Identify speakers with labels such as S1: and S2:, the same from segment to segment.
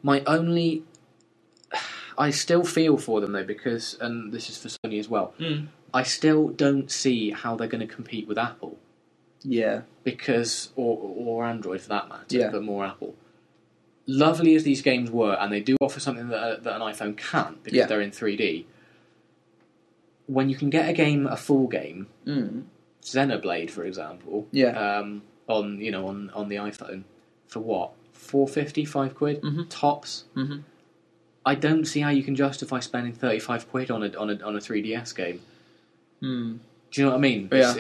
S1: My only... I still feel for them, though, because... And this is for Sony as well. I still don't see how they're going to compete with Apple.
S2: Yeah.
S1: Because... Or Android, for that matter, but more Apple. Lovely as these games were, and they do offer something that an iPhone can't, because they're in 3D. When you can get a full game, Xenoblade, for example, on the iPhone, for what? £4.50, £5 tops. I don't see how you can justify spending £35 on a 3DS game. Do you know what I mean?
S2: Yeah.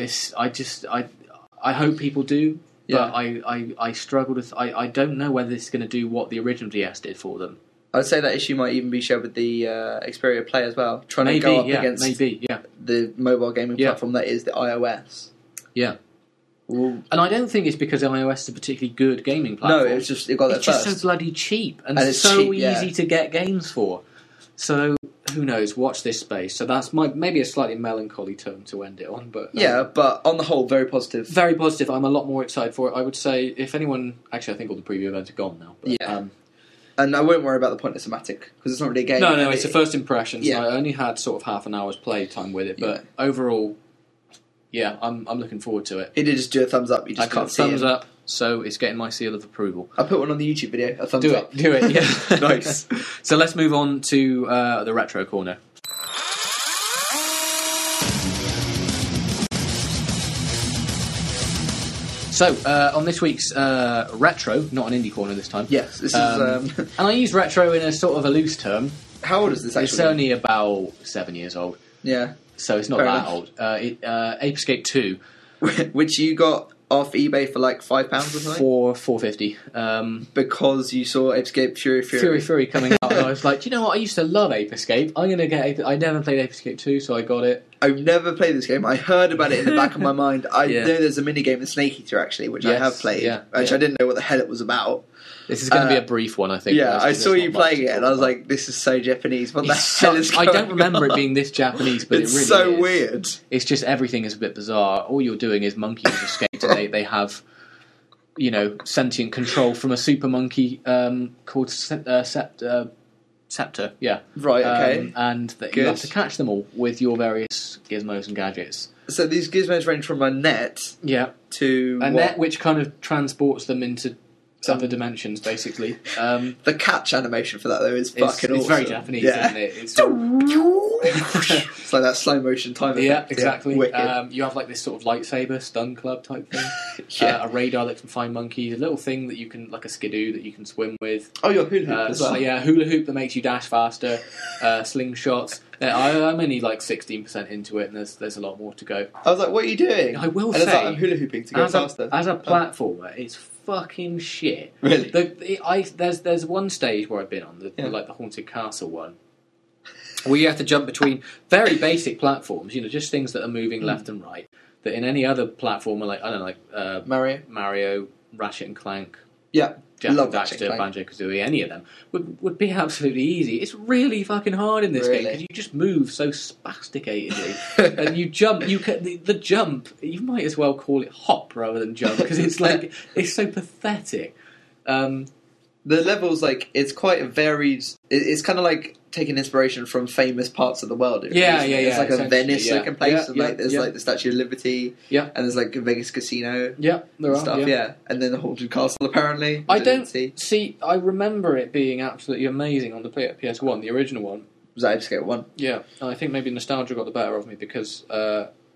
S1: I hope people do, but I struggle to. I don't know whether this is going to do what the original DS did for them.
S2: I'd say that issue might even be shared with the Xperia Play as well, trying to go up against the mobile gaming platform that is the iOS. Yeah.
S1: And I don't think it's because iOS is a particularly good gaming platform.
S2: No, it got there
S1: first.
S2: It's
S1: just so bloody cheap and it's so cheap, easy to get games for. So who knows? Watch this space. So that's maybe a slightly melancholy tone to end it on, but
S2: but on the whole, very positive.
S1: Very positive. I'm a lot more excited for it. I would say if anyone, actually, I think all the preview events are gone now. But,
S2: and I wouldn't worry about the pointless thematic because it's not really a game.
S1: No, it's a first impression. So I only had sort of half an hour's play time with it, but overall. Yeah, I'm looking forward to it.
S2: He did just do a thumbs up. You just can't see
S1: thumbs up, so it's getting my seal of approval.
S2: I'll put one on the YouTube video. A thumbs up.
S1: Do it. Yeah, nice. So let's move on to the retro corner. So on this week's retro, not an indie corner this time.
S2: Yes, this is.
S1: And I use retro in a sort of a loose term.
S2: How old is this? Actually,
S1: it's only about 7 years old.
S2: Yeah.
S1: So it's not that old. Ape Escape 2.
S2: Which you got off eBay for like £5 or something?
S1: For £4.50.
S2: Because you saw Ape Escape
S1: Fury coming out, and I was like, do you know what? I used to love Ape Escape. I'm going to get I never played Ape Escape 2, so I got it.
S2: I've never played this game. I heard about it in the back of my mind. I know there's a minigame in Snake Eater, actually, which I have played. Which I didn't know what the hell it was about.
S1: This is going to be a brief one, I think.
S2: Yeah, I saw you playing it, and I was like, this is so Japanese. What the hell is going on?
S1: I don't remember it being this Japanese, but
S2: it's
S1: it really is.
S2: so weird.
S1: It's just everything is a bit bizarre. All you're doing is monkeys escape, and they have, sentient control from a super monkey called Scepter. Yeah.
S2: Right, okay.
S1: And you have to catch them all with your various gizmos and gadgets.
S2: So these gizmos range from a net to...
S1: A net which kind of transports them into... other dimensions, basically.
S2: The catch animation for that, though, is fucking awesome. It's
S1: very Japanese, isn't it?
S2: It's like that slow motion time effect.
S1: Yeah, exactly.
S2: Wicked.
S1: You have like this sort of lightsaber, stun club type thing. A radar that can find monkeys, a little thing that you can, like a skidoo that you can swim with.
S2: Oh, your hula hoop as well.
S1: Yeah, hula hoop that makes you dash faster, slingshots. I'm only like 16% into it, and there's a lot more to go.
S2: I was like, what are you doing?
S1: I will
S2: say...
S1: say...
S2: I'm hula hooping to go faster.
S1: As a platformer, it's fucking shit.
S2: Really?
S1: There's one stage where I've been on, like the Haunted Castle one, where you have to jump between very basic platforms, just things that are moving left and right, that in any other platformer, like, I don't know, like Mario, Ratchet and Clank, Jack and Daxter, Banjo-Kazooie, any of them, would be absolutely easy. It's really fucking hard in this game, because you just move so spasticatedly. And you jump, the jump, you might as well call it hop rather than jump, because it's like, it's so pathetic.
S2: The levels, like, it's quite a varied... It's kind of like taking inspiration from famous parts of the world. It's like a Venice-looking place, and there's like the Statue of Liberty, and there's like a Vegas Casino, and then the Haunted Castle, apparently.
S1: I remember it being absolutely amazing on the PS1, the original one.
S2: Was that Ape Escape 1?
S1: Yeah, and I think maybe nostalgia got the better of me, because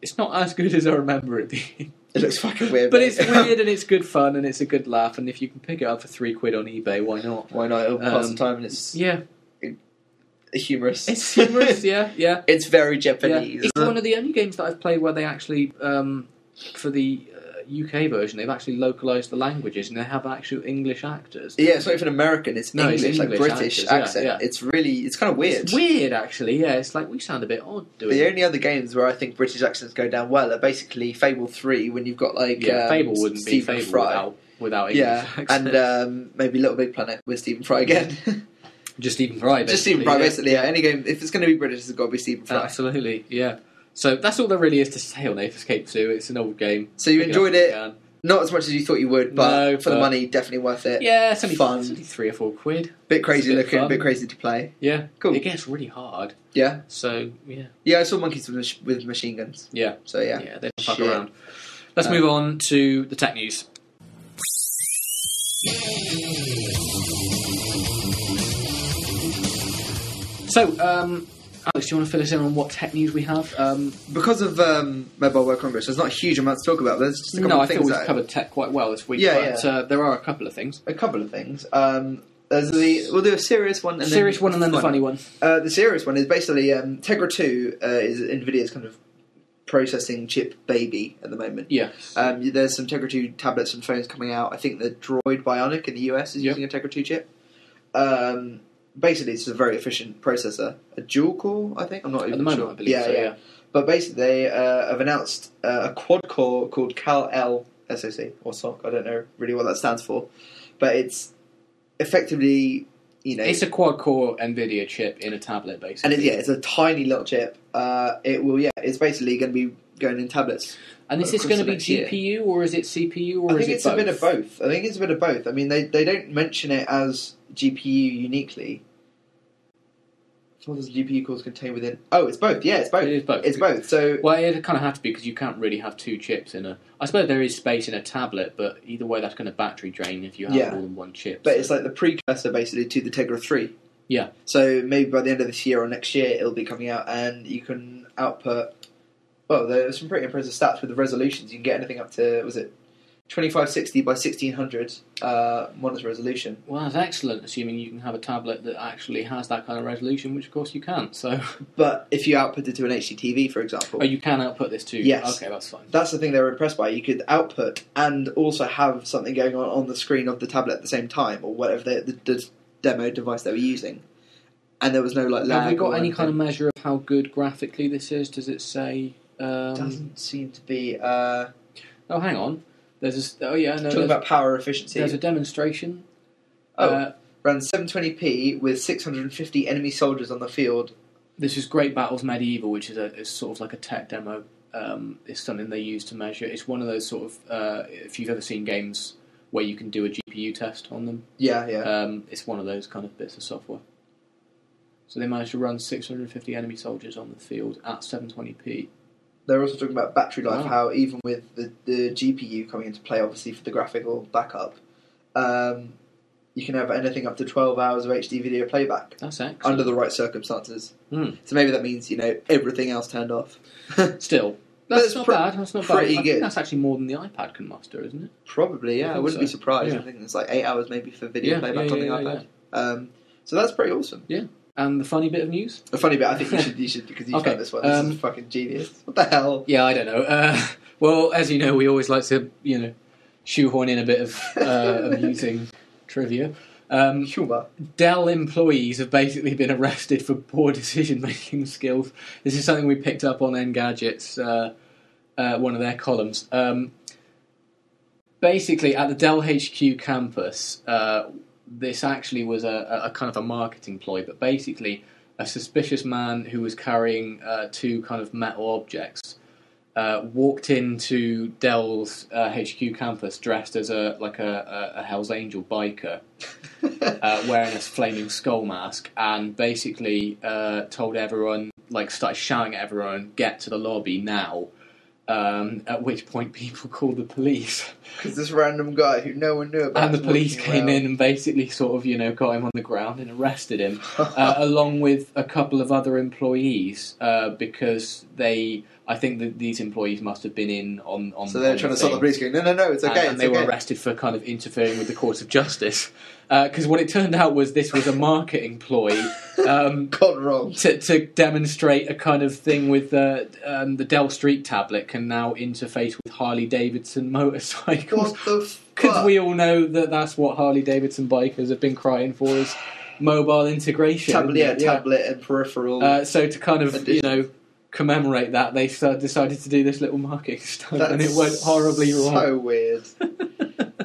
S1: it's not as good as I remember it being.
S2: It looks fucking weird.
S1: But it's weird, and it's good fun, and it's a good laugh, and if you can pick it up for £3 on eBay, why not?
S2: Why not? It'll pass the time, and it's... humorous.
S1: It's humorous, yeah.
S2: It's very Japanese.
S1: Yeah. It's one of the only games that I've played where they actually, for the UK version, they've actually localised the languages, and they have actual English actors.
S2: Yeah, it's not even American, it's English,
S1: it's
S2: like British accent.
S1: Yeah.
S2: It's kind of weird.
S1: It's weird, actually, yeah. It's like, we sound a bit odd doing it.
S2: The only other games where I think British accents go down well are basically Fable 3, when you've got like...
S1: Fable wouldn't
S2: Stephen
S1: be Fable
S2: Fry.
S1: without English accent.
S2: And maybe Little Big Planet with Stephen Fry again.
S1: Just Stephen Fry, basically.
S2: Just Stephen Fry, basically, yeah. Any game, if it's going to be British, it's got to be Stephen Fry.
S1: Absolutely, yeah. So that's all there really is to say on Ape Escape 2. It's an old game.
S2: So you enjoyed it. Not as much as you thought you would, but for the money, definitely worth it.
S1: Yeah, it's only
S2: fun.
S1: It's only £3 or £4.
S2: Bit crazy looking, fun. Bit crazy to play.
S1: Yeah,
S2: cool.
S1: It gets really hard.
S2: Yeah.
S1: So yeah.
S2: Yeah, I saw monkeys with machine guns.
S1: Yeah.
S2: So yeah.
S1: Yeah, they don't fuck around. Let's move on to the tech news. So, Alex, do you want to fill us in on what tech news we have?
S2: Because of Mobile World Congress, there's not a huge amount to talk about. There's just a couple of things.
S1: I thought we've covered tech quite well this week.
S2: Yeah,
S1: but there are a couple of things.
S2: We'll do a serious one, and
S1: then the funny one.
S2: The serious one is basically Tegra 2 is NVIDIA's kind of processing chip baby at the moment.
S1: Yes.
S2: There's some Tegra 2 tablets and phones coming out. I think the Droid Bionic in the US is using a Tegra 2 chip. Basically, it's a very efficient processor. A dual core, I think. I'm not even
S1: at the moment,
S2: sure.
S1: I believe yeah.
S2: But basically, they have announced a quad core called Cal-L SoC, or SoC. I don't know really what that stands for. But it's effectively,
S1: it's a quad core NVIDIA chip in a tablet, basically.
S2: And it's a tiny little chip. It's basically going to be going in tablets.
S1: And is this going to be GPU or is it CPU or is it both? I think
S2: it's a bit of both. I mean, they don't mention it as GPU uniquely. What does GPU cores contain within? Oh, it's both. Yeah, it's both.
S1: It is both.
S2: It's both. So,
S1: well, it kind of have to be because you can't really have two chips in a. I suppose there is space in a tablet, but either way, that's going to battery drain if you have more than one chip.
S2: But it's like the precursor, basically, to the Tegra 3.
S1: Yeah.
S2: So maybe by the end of this year or next year, it'll be coming out, and you can output. Well, there's some pretty impressive stats with the resolutions. You can get anything up to 2560 by 1600 monitor resolution.
S1: Well, that's excellent, assuming you can have a tablet that actually has that kind of resolution, which of course you can't. So,
S2: but if you output it to an HDTV, for example...
S1: Oh, you can output this too?
S2: Yes.
S1: Okay, that's fine.
S2: That's the thing they were impressed by. You could output and also have something going on the screen of the tablet at the same time, or whatever the demo device they were using. And there was no lag.
S1: Have we got any kind of measure of how good graphically this is? Does it say...
S2: doesn't seem to be...
S1: Oh, hang on.
S2: Talking about power efficiency.
S1: There's a demonstration.
S2: Around 720p with 650 enemy soldiers on the field.
S1: This is Great Battles Medieval, which is sort of like a tech demo. It's something they use to measure. It's one of those sort of... if you've ever seen games where you can do a GPU test on them.
S2: Yeah.
S1: It's one of those kind of bits of software. So they managed to run 650 enemy soldiers on the field at 720p.
S2: They're also talking about battery life, how even with the GPU coming into play, obviously, for the graphical backup, you can have anything up to 12 hours of HD video playback.
S1: That's excellent.
S2: Under the right circumstances. So maybe that means, everything else turned off.
S1: Still. That's not bad. That's not
S2: pretty
S1: bad.
S2: Good.
S1: I think that's actually more than the iPad can muster, isn't it?
S2: Probably, yeah. I wouldn't be surprised. Yeah. I think it's like 8 hours maybe for video playback on the iPad. Yeah. So that's pretty awesome.
S1: Yeah. And the funny bit of news?
S2: The funny bit, I think you should because you found this one. This is fucking genius. What the hell?
S1: Yeah, I don't know. Well, as you know, we always like to, shoehorn in a bit of amusing trivia. Dell employees have basically been arrested for poor decision-making skills. This is something we picked up on Engadget's, one of their columns. Basically, at the Dell HQ campus... this actually was a kind of a marketing ploy, but basically a suspicious man who was carrying two kind of metal objects walked into Dell's HQ campus dressed as a Hell's Angel biker, wearing a flaming skull mask, and basically told everyone, started shouting at everyone, "Get to the lobby now." At which point people called the police.
S2: Because this random guy who no one knew about.
S1: And the police came in and basically sort of, got him on the ground and arrested him, along with a couple of other employees, because I think that these employees must have been in on
S2: So they're trying to stop the police going, no, it's okay.
S1: And they were arrested for kind of interfering with the course of justice. Because what it turned out was this was a marketing ploy
S2: gone wrong.
S1: To demonstrate a kind of thing with the Dell Street tablet can now interface with Harley-Davidson motorcycles.
S2: What the fuck?
S1: Because we all know that's what Harley-Davidson bikers have been crying for, is mobile integration.
S2: Tablet and peripheral.
S1: So to kind of, commemorate that, they decided to do this little marketing stunt, and it went horribly wrong.
S2: So weird.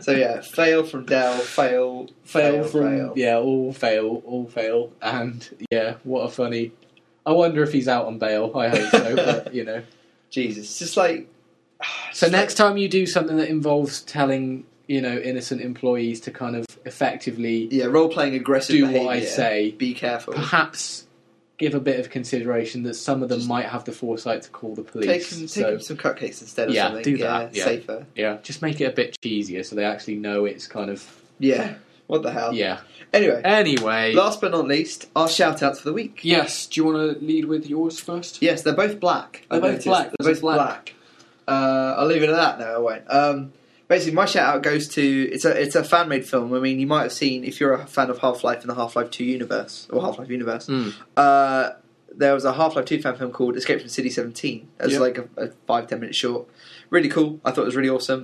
S2: So yeah, fail from Dell, fail from...
S1: Yeah, all fail, and yeah, what a funny... I wonder if he's out on bail, I hope so, but,
S2: Jesus, it's just like...
S1: So next time you do something that involves telling, innocent employees to kind of effectively
S2: role-playing aggressive
S1: do
S2: behaviour,
S1: what I say,
S2: be careful.
S1: Perhaps give a bit of consideration that some of them might have the foresight to call the police.
S2: Take them some cupcakes instead or something.
S1: Do that.
S2: Safer.
S1: Yeah, just make it a bit cheesier so they actually know it's kind of...
S2: Yeah, what the hell.
S1: Yeah.
S2: Anyway, last but not least, our shout-outs for the week.
S1: Yes, do you want to lead with yours first?
S2: Yes, they're both black.
S1: They're both black.
S2: I'll leave it at that. No, I won't. Basically, my shout-out goes to... It's a fan-made film. I mean, you might have seen, if you're a fan of Half-Life and the Half-Life 2 universe, or Half-Life universe, there was a Half-Life 2 fan film called Escape from City 17. It was like a 5-10 minute short. Really cool. I thought it was really awesome.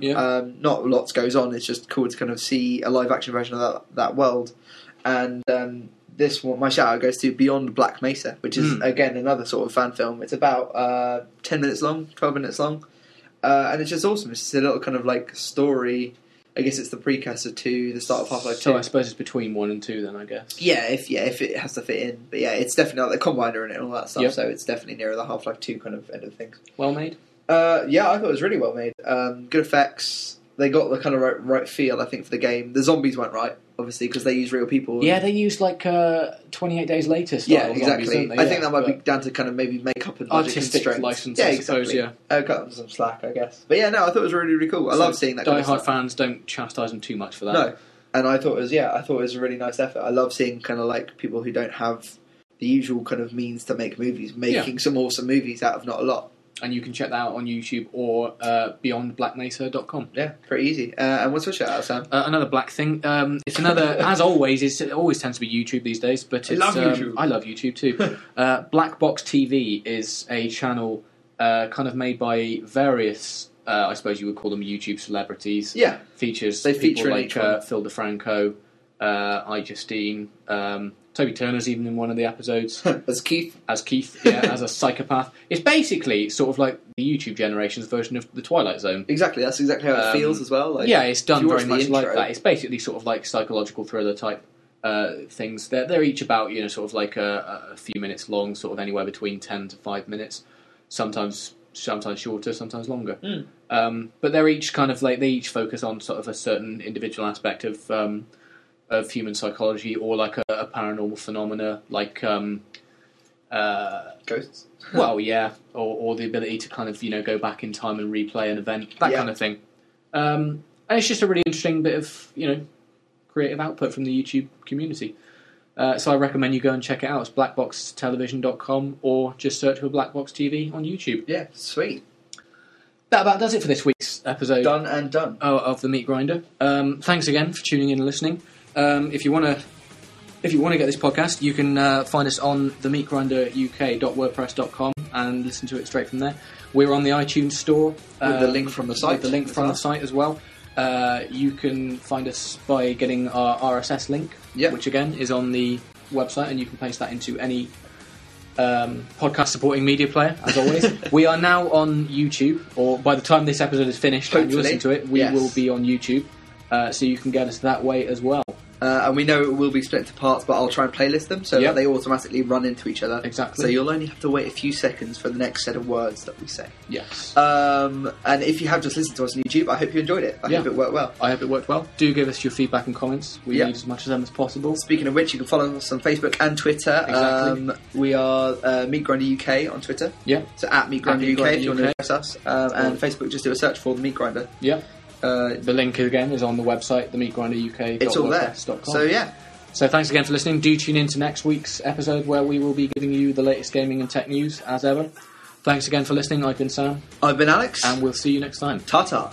S2: Not lots goes on. It's just cool to kind of see a live-action version of that world. And this one, my shout-out goes to Beyond Black Mesa, which is, again, another sort of fan film. It's about 10 minutes long, 12 minutes long. And it's just awesome. It's just a little kind of like story. I guess it's the precursor to the start of Half-Life 2.
S1: So I suppose it's between 1 and 2 then, I guess.
S2: Yeah, if it has to fit in. But yeah, it's definitely like the Combiner in it and all that stuff, so it's definitely nearer the Half-Life 2 kind of end of things.
S1: Well made?
S2: Yeah, I thought it was really well made. Good effects. They got the kind of right feel, I think, for the game. The zombies weren't right, obviously, because they use real people.
S1: Yeah, they used 28 Days Later style
S2: exactly.
S1: zombies, don't they?
S2: I think that might be down to kind of maybe makeup and budget constraints.
S1: License, I suppose,
S2: cut them some slack, I guess. But yeah, no, I thought it was really, really cool. I love seeing that kind of stuff.
S1: Die-hard fans don't chastise them too much for that.
S2: No, and I thought it was a really nice effort. I love seeing kind of like people who don't have the usual kind of means to make movies, making some awesome movies out of not a lot.
S1: And you can check that out on YouTube or beyondblackmesa.com.
S2: Yeah, pretty easy. And what's your shout out, Sam?
S1: Another black thing. It's another, as always, it always tends to be YouTube these days. But I love YouTube. I love YouTube too. Black Box TV is a channel kind of made by various, I suppose you would call them YouTube celebrities.
S2: Yeah.
S1: Features
S2: they
S1: people
S2: feature
S1: like Phil DeFranco, Justine, Toby Turner's even in one of the episodes.
S2: As Keith,
S1: as a psychopath. It's basically sort of like the YouTube generation's version of The Twilight Zone.
S2: Exactly, that's exactly how it feels as well. Like,
S1: it's done very much like that. It's basically sort of like psychological thriller type things. They're each about, sort of like a few minutes long, sort of anywhere between 10 to 5 minutes. Sometimes shorter, sometimes longer. But they're each kind of like, they each focus on sort of a certain individual aspect of human psychology, or like a paranormal phenomena, like
S2: ghosts.
S1: Well, yeah, or the ability to kind of go back in time and replay an event, that kind of thing. And it's just a really interesting bit of creative output from the YouTube community. So I recommend you go and check it out. It's blackboxtelevision.com, or just search for Black Box TV on YouTube.
S2: Yeah, sweet.
S1: That about does it for this week's episode.
S2: Done and done.
S1: Of the Meat Grinder. Thanks again for tuning in and listening. If you want to get this podcast, you can find us on themeatgrinderuk.wordpress.com and listen to it straight from there. We're on the iTunes store
S2: with the link from the site.
S1: The site as well. You can find us by getting our RSS link, which again is on the website, and you can paste that into any podcast supporting media player, as always. We are now on YouTube, or by the time this episode is finished and you listen to it, we will be on YouTube, so you can get us that way as well.
S2: And we know it will be split into parts, but I'll try and playlist them so that they automatically run into each other.
S1: Exactly.
S2: So you'll only have to wait a few seconds for the next set of words that we say.
S1: Yes.
S2: And if you have just listened to us on YouTube, I hope you enjoyed it. I hope it worked well.
S1: I hope it worked well. Do give us your feedback and comments. We need as much of them as possible.
S2: Speaking of which, you can follow us on Facebook and Twitter. Exactly. We are Meat Grinder UK on Twitter.
S1: Yeah.
S2: So at Meat Grinder UK if you want to address us. And Facebook, just do a search for The Meat Grinder.
S1: Yeah. The link again is on the website, themeatgrinderuk.wordpress.com.
S2: It's all there.
S1: So thanks again for listening. Do tune in to next week's episode, where we will be giving you the latest gaming and tech news as ever. Thanks again for listening. I've been Sam.
S2: I've been Alex.
S1: And we'll see you next time.
S2: Ta-ta.